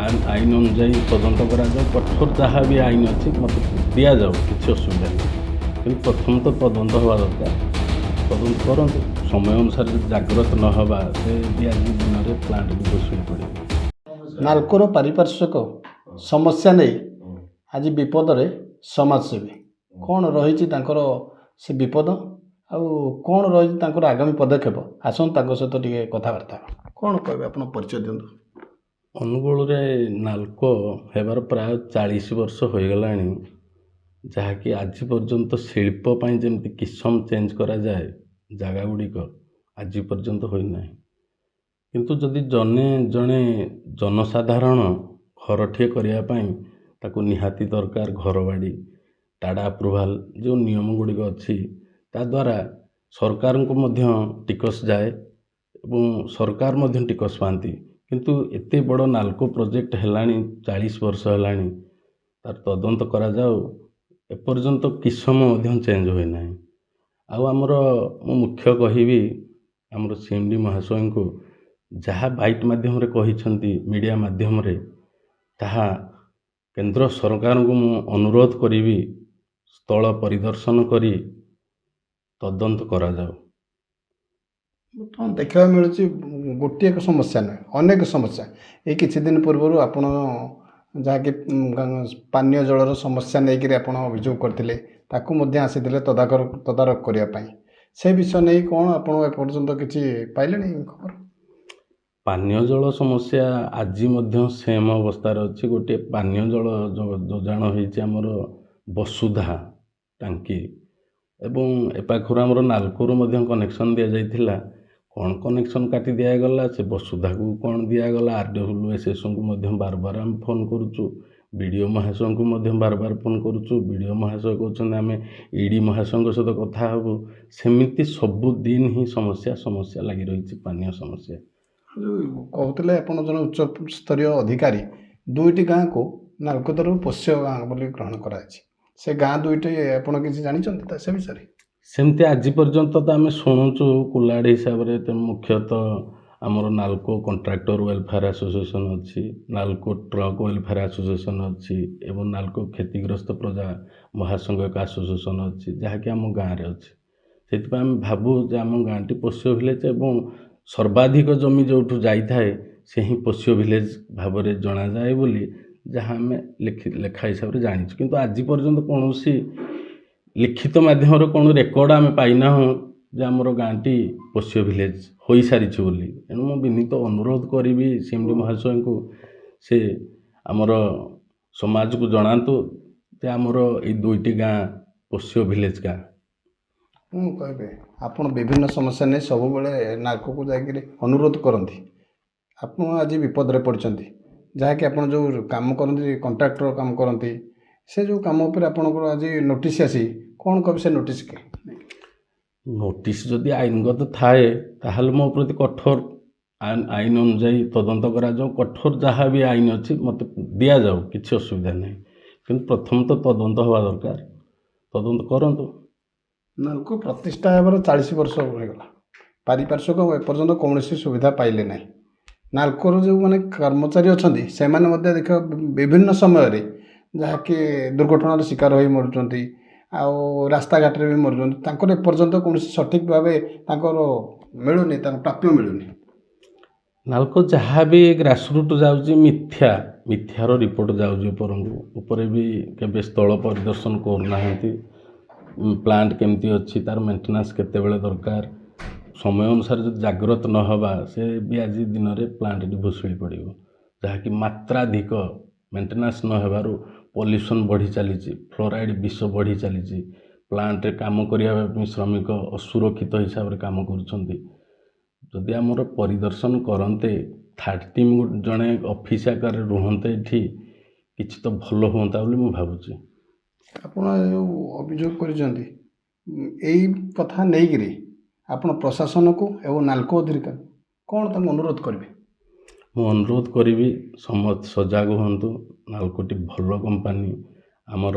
ଆଇନ ଅନୁଯାୟୀ ତଦନ୍ତ କରାଯାଉ, କଠୋର ଯାହା ବି ଆଇନ ଅଛି ମୋତେ ଦିଆଯାଉ, କିଛି ଅସୁବିଧା ନାହିଁ। କିନ୍ତୁ ପ୍ରଥମ ତ ତଦନ୍ତ ହେବା ଦରକାର। ତଦନ୍ତ କରନ୍ତୁ, ସମୟ ଅନୁସାରେ ଯଦି ଜାଗ୍ରତ ନ ହେବା ସେ ବି ଆଜି ଦିନରେ ପ୍ଲାଣ୍ଟ ବି ବସେଇ ପଡ଼ିବ। ନାଲକୋର ପାରିପାର୍ଶ୍ୱିକ ସମସ୍ୟା ନେଇ ଆଜି ବିପଦରେ ସମାଜସେବୀ। କ'ଣ ରହିଛି ତାଙ୍କର ସେ ବିପଦ ଆଉ କ'ଣ ରହିଛି ତାଙ୍କର ଆଗାମୀ ପଦକ୍ଷେପ? ଆସନ୍ତୁ ତାଙ୍କ ସହିତ ଟିକେ କଥାବାର୍ତ୍ତା। କ'ଣ କହିବେ, ଆପଣ ପରିଚୟ ଦିଅନ୍ତୁ। ଅନୁଗୁଳରେ ନାଲକୋ ହେବାର ପ୍ରାୟ 40 ବର୍ଷ ହୋଇଗଲାଣି, ଯାହାକି ଆଜି ପର୍ଯ୍ୟନ୍ତ ଶିଳ୍ପ ପାଇଁ ଯେମିତି କିସମ ଚେଞ୍ଜ କରାଯାଏ ଜାଗା ଗୁଡ଼ିକ ଆଜି ପର୍ଯ୍ୟନ୍ତ ହୋଇନାହିଁ। କିନ୍ତୁ ଯଦି ଜଣେ ଜନସାଧାରଣ ଘରଟିଏ କରିବା ପାଇଁ ତାକୁ ନିହାତି ଦରକାର ଘରବାଡ଼ି, ଟାଡା ଆପ୍ରୁଭାଲ, ଯେଉଁ ନିୟମ ଗୁଡ଼ିକ ଅଛି ତାଦ୍ୱାରା ସରକାରଙ୍କୁ ମଧ୍ୟ ଟିକସ ଯାଏ ଏବଂ ସରକାର ମଧ୍ୟ ଟିକସ ପାଆନ୍ତି। କିନ୍ତୁ ଏତେ ବଡ଼ ନାଲକୋ ପ୍ରୋଜେକ୍ଟ ହେଲାଣି, 40 ବର୍ଷ ହେଲାଣି, ତାର ତଦନ୍ତ କରାଯାଉ, ଏପର୍ଯ୍ୟନ୍ତ କିସମ ମଧ୍ୟ ଚେଞ୍ଜ ହୋଇନାହିଁ। ଆଉ ମୁଁ ମୁଖ୍ୟ କହିବି ଆମର ସିଏମଡି ମହାଶୟଙ୍କୁ, ଯାହା ବାଇଟ୍ ମାଧ୍ୟମରେ କହିଛନ୍ତି, ମିଡ଼ିଆ ମାଧ୍ୟମରେ, ତାହା କେନ୍ଦ୍ର ସରକାରଙ୍କୁ ମୁଁ ଅନୁରୋଧ କରିବି ସ୍ଥଳ ପରିଦର୍ଶନ କରି ତଦନ୍ତ କରାଯାଉ। ବର୍ତ୍ତମାନ ଦେଖିବାକୁ ମିଳୁଛି ଗୋଟିଏ ସମସ୍ୟା ନୁହେଁ, ଅନେକ ସମସ୍ୟା। ଏଇ କିଛି ଦିନ ପୂର୍ବରୁ ଆପଣ ଯାହାକି ପାନୀୟ ଜଳର ସମସ୍ୟା ନେଇକରି ଆପଣ ଅଭିଯୋଗ କରିଥିଲେ, ତାକୁ ମଧ୍ୟ ଆସିଥିଲେ ତଦାରଖ କରିବା ପାଇଁ। ସେ ବିଷୟ ନେଇ କ'ଣ ଆପଣ ଏପର୍ଯ୍ୟନ୍ତ କିଛି ପାଇଲେଣି ଖବର? ପାନୀୟ ଜଳ ସମସ୍ୟା ଆଜି ମଧ୍ୟ ସେମ୍ ଅବସ୍ଥାରେ ଅଛି। ଗୋଟିଏ ପାନୀୟ ଜଳ ଯୋଗାଣ ହେଇଛି ଆମର ବସୁଧା ଟାଙ୍କି, ଏବଂ ଏ ପାଖରୁ ଆମର ନାଲକୋରୁ ମଧ୍ୟ କନେକ୍ସନ୍ ଦିଆଯାଇଥିଲା। କ'ଣ କନେକ୍ସନ୍ କାଟି ଦିଆଗଲା, ସେ ବସୁଧାକୁ କ'ଣ ଦିଆଗଲା, RWSSଙ୍କୁ ମଧ୍ୟ ବାରବାର ଆମେ ଫୋନ୍ କରୁଛୁ, ବିଡ଼ିଓ ମହାଶୟଙ୍କୁ ମଧ୍ୟ ବାରବାର ଫୋନ୍ କରୁଛୁ। ବିଡ଼ିଓ ମହାଶୟ କହୁଛନ୍ତି ଆମେ ଇଡ଼ି ମହାଶୟଙ୍କ ସହିତ କଥା ହେବୁ। ସେମିତି ସବୁଦିନ ହିଁ ସମସ୍ୟା ଲାଗି ରହିଛି, ପାନୀୟ ସମସ୍ୟା। ଯେଉଁ କହୁଥିଲେ ଆପଣ ଜଣେ ଉଚ୍ଚସ୍ତରୀୟ ଅଧିକାରୀ, ଦୁଇଟି ଗାଁକୁ ନାଲକୋ ତରଫରୁ ପୋଷ୍ୟ ଗାଁ ବୋଲି ଗ୍ରହଣ କରାଯାଇଛି। ସେ ଗାଁ ଦୁଇଟି ଆପଣ କିଛି ଜାଣିଛନ୍ତି ତା ସେ ବିଷୟରେ? ସେମିତି ଆଜି ପର୍ଯ୍ୟନ୍ତ ତ ଆମେ ଶୁଣୁଛୁ କୁଲାଡ଼ି ହିସାବରେ, ତେଣୁ ମୁଖ୍ୟତଃ ଆମର ନାଲକୋ କଣ୍ଟ୍ରାକ୍ଟର ୱେଲଫେୟାର ଆସୋସିଏସନ୍ ଅଛି, ନାଲକୋ ଟ୍ରକ୍ ୱେଲଫେୟାର ଆସୋସିଏସନ୍ ଅଛି ଏବଂ ନାଲକୋ କ୍ଷତିଗ୍ରସ୍ତ ପ୍ରଜା ମହାସଂଘ ଏକ ଆସୋସିଏସନ୍ ଅଛି, ଯାହାକି ଆମ ଗାଁରେ ଅଛି। ସେଥିପାଇଁ ଆମେ ଭାବୁ ଯେ ଆମ ଗାଁଟି ପୋଷ୍ୟ ଭିଲେଜ୍ ଏବଂ ସର୍ବାଧିକ ଜମି ଯେଉଁଠୁ ଯାଇଥାଏ ସେ ହିଁ ପୋଷ୍ୟ ଭିଲେଜ୍ ଭାବରେ ଜଣାଯାଏ ବୋଲି ଯାହା ଆମେ ଲେଖା ହିସାବରେ ଜାଣିଛୁ। କିନ୍ତୁ ଆଜି ପର୍ଯ୍ୟନ୍ତ କୌଣସି ଲିଖିତ ମାଧ୍ୟମରେ କ'ଣ ରେକର୍ଡ଼ ଆମେ ପାଇନାହୁଁ ଯେ ଆମର ଗାଁଟି ପୋଷ୍ୟ ଭିଲେଜ୍ ହୋଇସାରିଛି ବୋଲି। ଏଣୁ ମୁଁ ବିନୀତ ଅନୁରୋଧ କରିବି ସିଏମଡି ମହାଶୟଙ୍କୁ, ସେ ଆମର ସମାଜକୁ ଜଣାନ୍ତୁ ଯେ ଆମର ଏଇ ଦୁଇଟି ଗାଁ ପୋଷ୍ୟ ଭିଲେଜ୍ ଗାଁ। ମୁଁ କହିବେ, ଆପଣ ବିଭିନ୍ନ ସମସ୍ୟା ନେଇ ସବୁବେଳେ ନାଲକୋକୁ ଯାଇକରି ଅନୁରୋଧ କରନ୍ତି। ଆପଣ ଆଜି ବିପଦରେ ପଡ଼ିଛନ୍ତି, ଯାହାକି ଆପଣ ଯେଉଁ କାମ କରନ୍ତି, କଣ୍ଟ୍ରାକ୍ଟର କାମ କରନ୍ତି, ସେ ଯେଉଁ କାମ ଉପରେ ଆପଣଙ୍କର ଆଜି ନୋଟିସ୍ ଆସି, କ'ଣ କହିବେ ସେ ନୋଟିସ୍? ନୋଟିସ୍ ଯଦି ଆଇନଗତ ଥାଏ ତାହେଲେ ମୋ ପ୍ରତି କଠୋର ଆଇନ ଅନୁଯାୟୀ ତଦନ୍ତ କରାଯାଉ, କଠୋର ଯାହା ବି ଆଇନ ଅଛି ମୋତେ ଦିଆଯାଉ, କିଛି ଅସୁବିଧା ନାହିଁ। କିନ୍ତୁ ପ୍ରଥମ ତ ତଦନ୍ତ ହେବା ଦରକାର, ତଦନ୍ତ କରନ୍ତୁ। ନାଲକୋ ପ୍ରତିଷ୍ଠା ହେବାର 40 ବର୍ଷ ହୋଇଗଲା, ପାରିପାର୍ଶ୍ୱିକ ଏପର୍ଯ୍ୟନ୍ତ କୌଣସି ସୁବିଧା ପାଇଲେ ନାହିଁ। ନାଲକୋର ଯେଉଁମାନେ କର୍ମଚାରୀ ଅଛନ୍ତି ସେମାନେ ମଧ୍ୟ ଦେଖିବା ବିଭିନ୍ନ ସମୟରେ ଯାହାକି ଦୁର୍ଘଟଣାର ଶିକାର ହୋଇ ମରୁଛନ୍ତି, ଆଉ ରାସ୍ତାଘାଟରେ ବି ମରୁଛନ୍ତି। ତାଙ୍କର ଏପର୍ଯ୍ୟନ୍ତ କୌଣସି ସଠିକ୍ ଭାବେ ତାଙ୍କର ମିଳୁନି, ତାଙ୍କ ପ୍ରାପ୍ୟ ମିଳୁନି। ନାଲକୋ ଯାହା ବି ଗ୍ରାସରୁଟ୍ ଯାଉଛି ମିଥ୍ୟାର ରିପୋର୍ଟ ଯାଉଛି ଉପରେ ବି କେବେ ସ୍ଥଳ ପରିଦର୍ଶନ କରୁନାହାନ୍ତି। ପ୍ଲାଣ୍ଟ କେମିତି ଅଛି, ତାର ମେଣ୍ଟେନାନ୍ସ କେତେବେଳେ ଦରକାର, ସମୟ ଅନୁସାରେ ଯଦି ଜାଗ୍ରତ ନ ହେବା ସେ ବି ଆଜି ଦିନରେ ପ୍ଲାଣ୍ଟଟି ଭୁଷୁଡ଼ି ପଡ଼ିବ। ଯାହାକି ମାତ୍ରାଧିକ ମେଣ୍ଟେନାନ୍ସ ନ ହେବାରୁ ପଲ୍ୟୁସନ୍ ବଢ଼ି ଚାଲିଛି, ଫ୍ଲୋରାଇଡ଼୍ ବିଷ ବଢ଼ି ଚାଲିଛି। ପ୍ଲାଣ୍ଟରେ କାମ କରିବା ପାଇଁ ଶ୍ରମିକ ଅସୁରକ୍ଷିତ ହିସାବରେ କାମ କରୁଛନ୍ତି। ଯଦି ଆମର ପରିଦର୍ଶନ କରନ୍ତେ, ଥାର୍ଡ଼ ଟିମ୍ ଜଣେ ଅଫିସ ଆକାରରେ ରୁହନ୍ତେ ଏଠି, କିଛି ତ ଭଲ ହୁଅନ୍ତା ବୋଲି ମୁଁ ଭାବୁଛି। ଆପଣ ଯେଉଁ ଅଭିଯୋଗ କରିଛନ୍ତି, ଏଇ କଥା ନେଇକରି ଆପଣ ପ୍ରଶାସନକୁ ଏବଂ ନାଲକୋ ଅଧିକାରୀ କ'ଣ ତାଙ୍କୁ ଅନୁରୋଧ କରିବେ? ମୁଁ ଅନୁରୋଧ କରିବି ସମସ୍ତେ ସଜାଗ ହୁଅନ୍ତୁ। ନାଲକୋଟି ଭଲ କମ୍ପାନୀ, ଆମର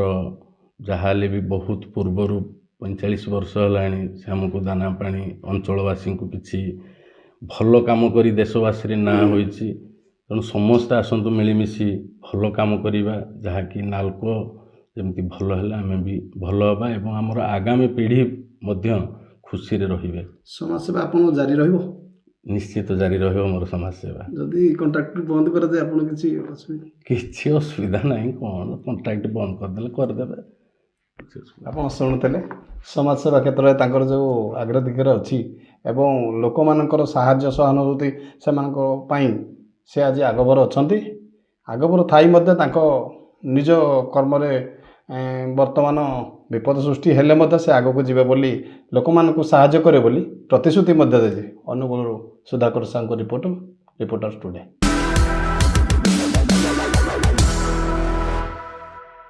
ଯାହା ହେଲେ ବି ବହୁତ ପୂର୍ବରୁ 45 ବର୍ଷ ହେଲାଣି ସେ ଆମକୁ ଦାନା ପାଣି ଅଞ୍ଚଳବାସୀଙ୍କୁ କିଛି ଭଲ କାମ କରି ଦେଶବାସୀରେ ନାଁ ହୋଇଛି। ତେଣୁ ସମସ୍ତେ ଆସନ୍ତୁ ମିଳିମିଶି ଭଲ କାମ କରିବା, ଯାହାକି ନାଲକୋ ଯେମିତି ଭଲ ହେଲେ ଆମେ ବି ଭଲ ହେବା ଏବଂ ଆମର ଆଗାମୀ ପିଢ଼ି ମଧ୍ୟ ଖୁସିରେ ରହିବେ। ସମାଜସେବା ଆପଣଙ୍କ ଜାରି ରହିବ? ନିଶ୍ଚିତ ଜାରି ରହିବ ମୋର ସମାଜସେବା। ଯଦି କଣ୍ଟ୍ରାକ୍ଟ ବନ୍ଦ କରାଯାଏ ଆପଣ କିଛି ଅସୁବିଧା? କିଛି ଅସୁବିଧା ନାହିଁ, କ'ଣ କଣ୍ଟ୍ରାକ୍ଟ ବନ୍ଦ କରିଦେଲେ କରିଦେବେ, କିଛି ଅସୁବିଧା ଆପଣ ଶୁଣୁଥିଲେ ସମାଜସେବା କ୍ଷେତ୍ରରେ ତାଙ୍କର ଯେଉଁ ଆଗ୍ରାଧିକାର ଅଛି ଏବଂ ଲୋକମାନଙ୍କର ସାହାଯ୍ୟ ସହାନୁଭୂତି ସେମାନଙ୍କ ପାଇଁ ସେ ଆଜି ଆଗଭର ଅଛନ୍ତି। ଆଗଭର ଥାଇ ମଧ୍ୟ ତାଙ୍କ ନିଜ କର୍ମରେ ବର୍ତ୍ତମାନ ବିପଦ ସୃଷ୍ଟି ହେଲେ ମଧ୍ୟ ସେ ଆଗକୁ ଯିବେ ବୋଲି, ଲୋକମାନଙ୍କୁ ସାହାଯ୍ୟ କରିବେ ବୋଲି ପ୍ରତିଶ୍ରୁତି ମଧ୍ୟ ଦେଇଛି। ଅନୁଗୁଳରୁ ସୁଧାକର ସାହୁଙ୍କ ରିପୋର୍ଟର୍ସ ଟୁଡେ।